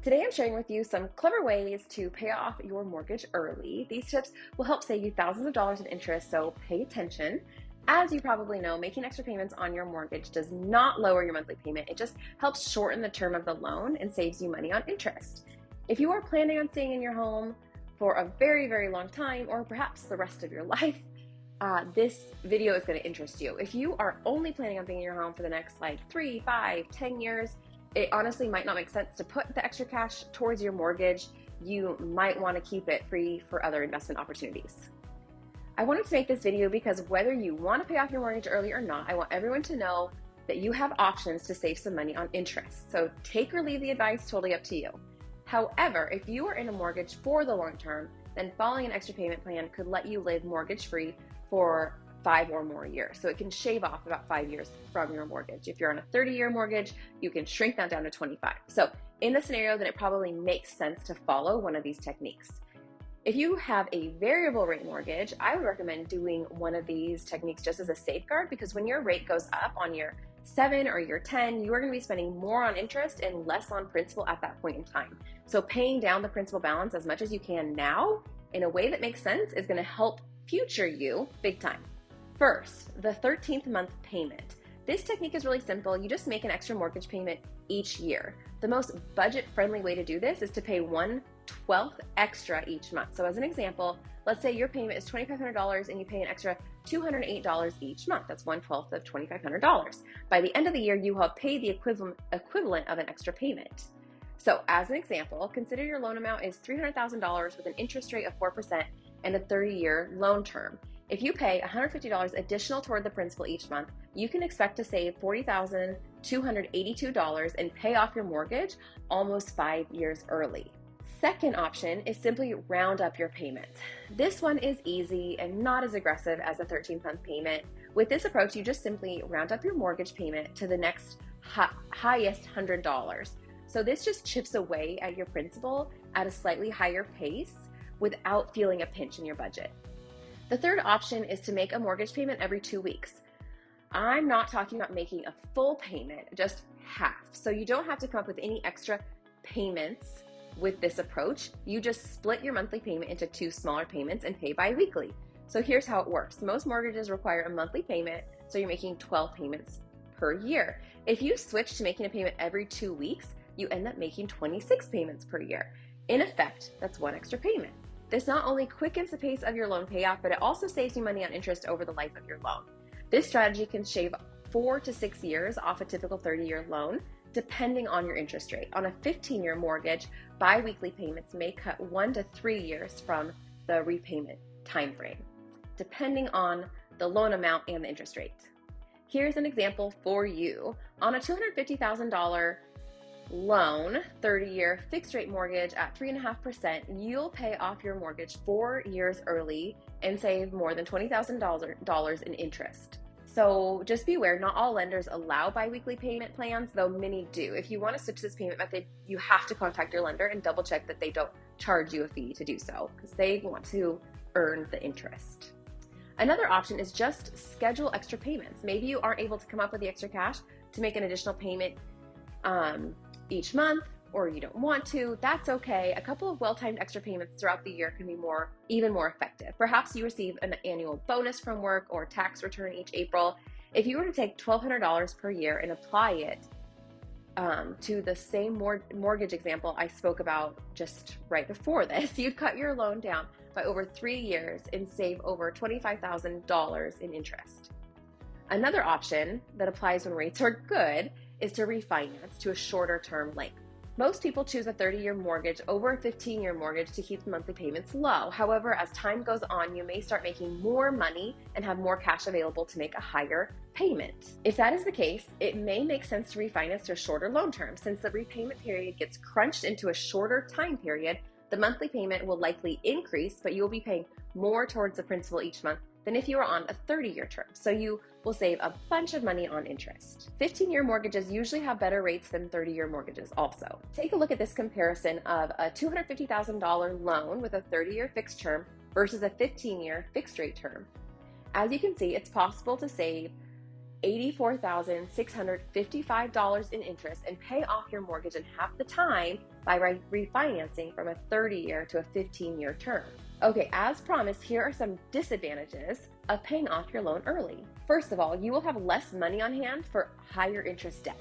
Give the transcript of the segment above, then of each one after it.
Today I'm sharing with you some clever ways to pay off your mortgage early. These tips will help save you thousands of dollars in interest, so pay attention. As you probably know, making extra payments on your mortgage does not lower your monthly payment. It just helps shorten the term of the loan and saves you money on interest. If you are planning on staying in your home for a very, very long time, or perhaps the rest of your life, this video is going to interest you. If you are only planning on being in your home for the next 3, 5, 10 years, it honestly might not make sense to put the extra cash towards your mortgage. You might want to keep it free for other investment opportunities. I wanted to make this video because whether you want to pay off your mortgage early or not, I want everyone to know that you have options to save some money on interest. So take or leave the advice, totally up to you. However, if you are in a mortgage for the long term, then following an extra payment plan could let you live mortgage free for 5 or more years. So it can shave off about 5 years from your mortgage. If you're on a 30-year mortgage, you can shrink that down to 25. So in the scenario, then it probably makes sense to follow one of these techniques. If you have a variable rate mortgage, I would recommend doing one of these techniques just as a safeguard, because when your rate goes up on year 7 or year 10, you are going to be spending more on interest and less on principal at that point in time. So paying down the principal balance as much as you can now in a way that makes sense is going to help future you big time. First, the 13th month payment. This technique is really simple. You just make an extra mortgage payment each year. The most budget-friendly way to do this is to pay 1/12 extra each month. So as an example, let's say your payment is $2,500 and you pay an extra $208 each month. That's 1/12 of $2,500. By the end of the year, you have paid the equivalent of an extra payment. So as an example, consider your loan amount is $300,000 with an interest rate of 4% and a 30-year loan term. If you pay $150 additional toward the principal each month, you can expect to save $40,282 and pay off your mortgage almost 5 years early. Second option is simply round up your payment. This one is easy and not as aggressive as a 13-month payment. With this approach, you just simply round up your mortgage payment to the next highest $100. So this just chips away at your principal at a slightly higher pace without feeling a pinch in your budget. The third option is to make a mortgage payment every 2 weeks. I'm not talking about making a full payment, just half. So you don't have to come up with any extra payments with this approach. You just split your monthly payment into 2 smaller payments and pay bi-weekly. So here's how it works. Most mortgages require a monthly payment, so you're making 12 payments per year. If you switch to making a payment every 2 weeks, you end up making 26 payments per year. In effect, that's 1 extra payment. This not only quickens the pace of your loan payoff, but it also saves you money on interest over the life of your loan. This strategy can shave 4 to 6 years off a typical 30-year loan, depending on your interest rate. On a 15-year mortgage, bi-weekly payments may cut 1 to 3 years from the repayment time frame, depending on the loan amount and the interest rate. Here's an example for you. On a $250,000 loan, 30-year fixed rate mortgage at 3.5%, you'll pay off your mortgage 4 years early and save more than $20,000 in interest. So just be aware, not all lenders allow bi-weekly payment plans, though many do. If you want to switch to this payment method, you have to contact your lender and double check that they don't charge you a fee to do so, because they want to earn the interest. Another option is just schedule extra payments. Maybe you aren't able to come up with the extra cash to make an additional payment each month, or you don't want to. That's okay. A couple of well-timed extra payments throughout the year can be even more effective. Perhaps you receive an annual bonus from work or tax return each April. If you were to take $1,200 per year and apply it to the same mortgage example I spoke about just right before this, you'd cut your loan down by over 3 years and save over $25,000 in interest. Another option that applies when rates are good is to refinance to a shorter term length. Most people choose a 30-year mortgage over a 15-year mortgage to keep the monthly payments low. However, as time goes on, you may start making more money and have more cash available to make a higher payment. If that is the case, it may make sense to refinance to a shorter loan term. Since the repayment period gets crunched into a shorter time period, the monthly payment will likely increase, but you will be paying more towards the principal each month than if you were on a 30-year term. So you will save a bunch of money on interest. 15-year mortgages usually have better rates than 30-year mortgages also. Take a look at this comparison of a $250,000 loan with a 30-year fixed term versus a 15-year fixed rate term. As you can see, it's possible to save $84,655 in interest and pay off your mortgage in half the time by refinancing from a 30-year to a 15-year term. Okay, as promised, here are some disadvantages of paying off your loan early. First of all, you will have less money on hand for higher interest debt.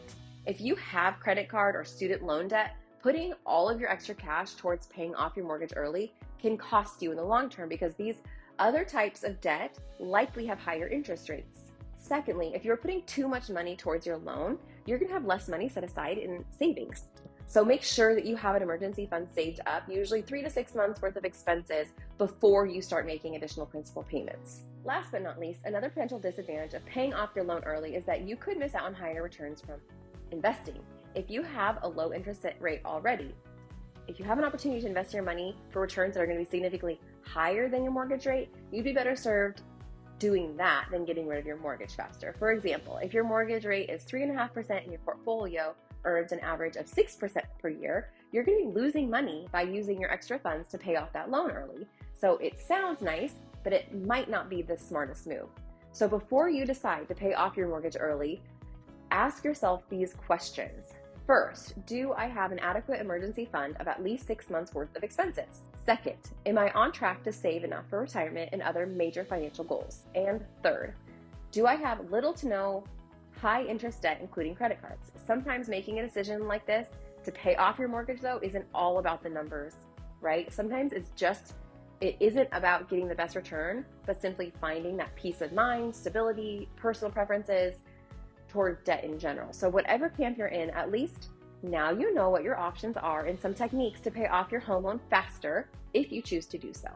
If you have credit card or student loan debt, putting all of your extra cash towards paying off your mortgage early can cost you in the long term because these other types of debt likely have higher interest rates. Secondly, if you're putting too much money towards your loan, you're going to have less money set aside in savings. So make sure that you have an emergency fund saved up, usually 3 to 6 months worth of expenses before you start making additional principal payments. Last but not least, another potential disadvantage of paying off your loan early is that you could miss out on higher returns from investing. If you have a low interest rate already, if you have an opportunity to invest your money for returns that are going to be significantly higher than your mortgage rate, you'd be better served doing that than getting rid of your mortgage faster. For example, if your mortgage rate is 3.5% and your portfolio earns an average of 6% per year, you're going to be losing money by using your extra funds to pay off that loan early. So it sounds nice, but it might not be the smartest move. So before you decide to pay off your mortgage early, ask yourself these questions. First, do I have an adequate emergency fund of at least 6 months worth of expenses? Second, am I on track to save enough for retirement and other major financial goals? And third, do I have little to no high interest debt, including credit cards? Sometimes making a decision like this to pay off your mortgage, though, isn't all about the numbers, right? Sometimes it isn't about getting the best return, but simply finding that peace of mind, stability, personal preferences toward debt in general. So whatever camp you're in, at least now you know what your options are and some techniques to pay off your home loan faster if you choose to do so.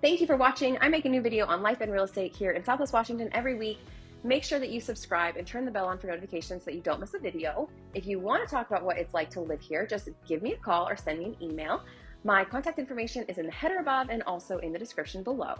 Thank you for watching. I make a new video on life and real estate here in Southwest Washington every week. Make sure that you subscribe and turn the bell on for notifications so that you don't miss a video. If you want to talk about what it's like to live here, just give me a call or send me an email. My contact information is in the header above and also in the description below.